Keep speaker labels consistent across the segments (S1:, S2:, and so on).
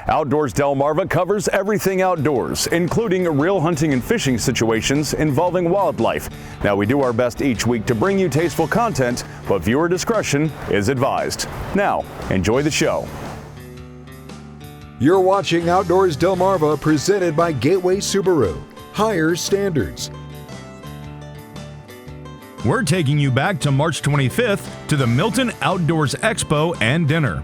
S1: Outdoors-Delmarva covers everything outdoors, including real hunting and fishing situations involving wildlife. Now, we do our best each week to bring you tasteful content, but viewer discretion is advised. Now, enjoy the show.
S2: You're watching Outdoors-Delmarva, presented by Gateway Subaru. Higher standards.
S3: We're taking you back to March 25th to the Milton Outdoors Expo and dinner.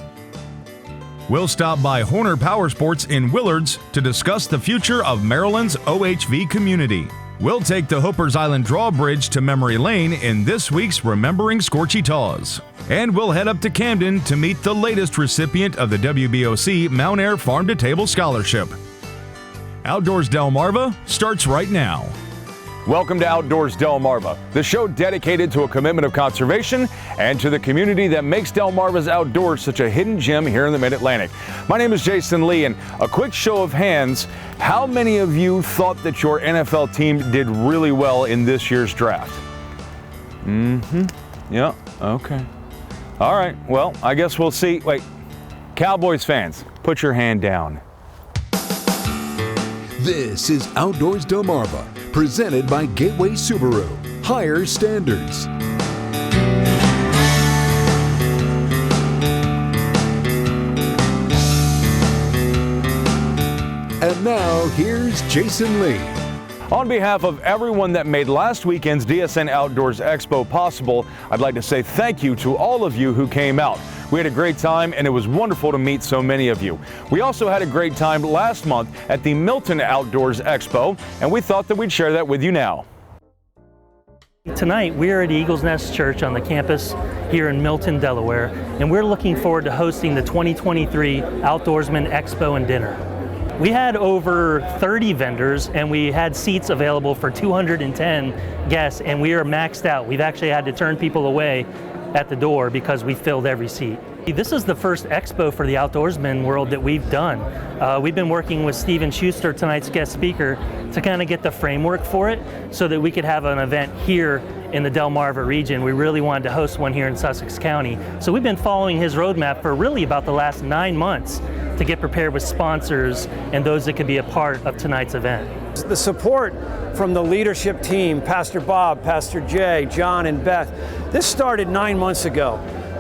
S3: We'll stop by Horner Power Sports in Willards to discuss the future of Maryland's OHV community. We'll take the Hoppers Island Drawbridge to Memory Lane in this week's Remembering Scorchy Taws. And we'll head up to Camden to meet the latest recipient of the WBOC Mount Air Farm to Table Scholarship. Outdoors Delmarva starts right now.
S1: Welcome to Outdoors Delmarva, the show dedicated to a commitment of conservation and to the community that makes Delmarva's outdoors such a hidden gem here in the Mid-Atlantic. My name is Jason Lee, and a quick show of hands, how many of you thought that your NFL team did really well in this year's draft? Yeah, okay. All right, well, I guess we'll see. Wait, Cowboys fans, put your hand down.
S2: This is Outdoors Delmarva, presented by Gateway Subaru. Higher standards. And now, here's Jason Lee.
S1: On behalf of everyone that made last weekend's DSN Outdoors Expo possible, I'd like to say thank you to all of you who came out. We had a great time, and it was wonderful to meet so many of you. We also had a great time last month at the Milton Outdoors Expo, and we thought that we'd share that with you now.
S4: Tonight, we're at Eagle's Nest Church on the campus here in Milton, Delaware, and we're looking forward to hosting the 2023 Outdoorsman Expo and Dinner. We had over 30 vendors, and we had seats available for 210 guests, and we are maxed out. We've actually had to turn people away at the door because we filled every seat. This is the first expo for the outdoorsman world that we've done. We've been working with steve-shuster, tonight's guest speaker, to kind of get the framework for it so that we could have an event here in the Delmarva region. We really wanted to host one here in Sussex County. So we've been following his roadmap for really about the last 9 months to get prepared with sponsors and those that could be a part of tonight's event.
S5: The support from the leadership team, Pastor Bob, Pastor Jay, John, and Beth, this started 9 months ago.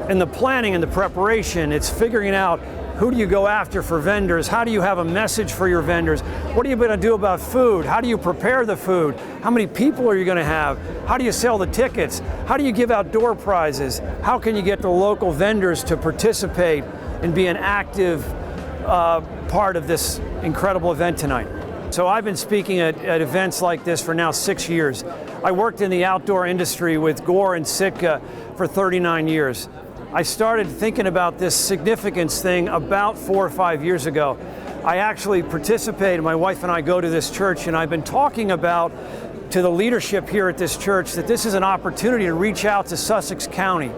S5: And the planning and the preparation, it's figuring out who do you go after for vendors, how do you have a message for your vendors, what are you going to do about food, how do you prepare the food, how many people are you going to have, how do you sell the tickets, how do you give out door prizes, how can you get the local vendors to participate and be an active part of this incredible event tonight. So I've been speaking at events like this for now 6 years. I worked in the outdoor industry with Gore and Sitka for 39 years. I started thinking about this significance thing about 4 or 5 years ago. I actually participated, my wife and I go to this church, and I've been talking about to the leadership here at this church that this is an opportunity to reach out to Sussex County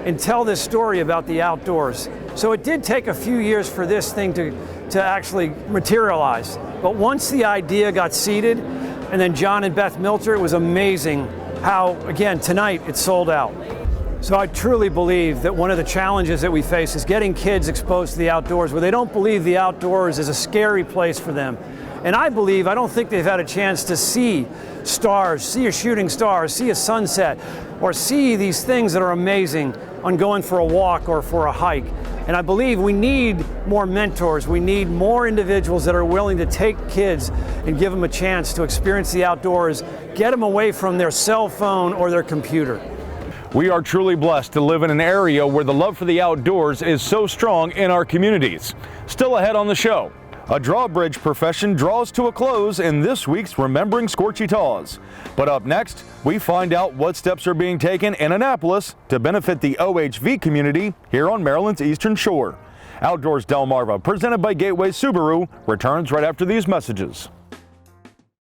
S5: and tell this story about the outdoors. So it did take a few years for this thing to actually materialize. But once the idea got seeded, and then John and Beth Milter, it was amazing how, again, tonight it's sold out. So I truly believe that one of the challenges that we face is getting kids exposed to the outdoors where they don't believe the outdoors is a scary place for them. And I don't think they've had a chance to see stars, see a shooting star, see a sunset, or see these things that are amazing on going for a walk or for a hike. And I believe we need more mentors. We need more individuals that are willing to take kids and give them a chance to experience the outdoors, get them away from their cell phone or their computer.
S1: We are truly blessed to live in an area where the love for the outdoors is so strong in our communities. Still ahead on the show, a drawbridge profession draws to a close in this week's Remembering Scorchy Taws. But up next, we find out what steps are being taken in Annapolis to benefit the OHV community here on Maryland's Eastern Shore. Outdoors Delmarva, presented by Gateway Subaru, returns right after these messages.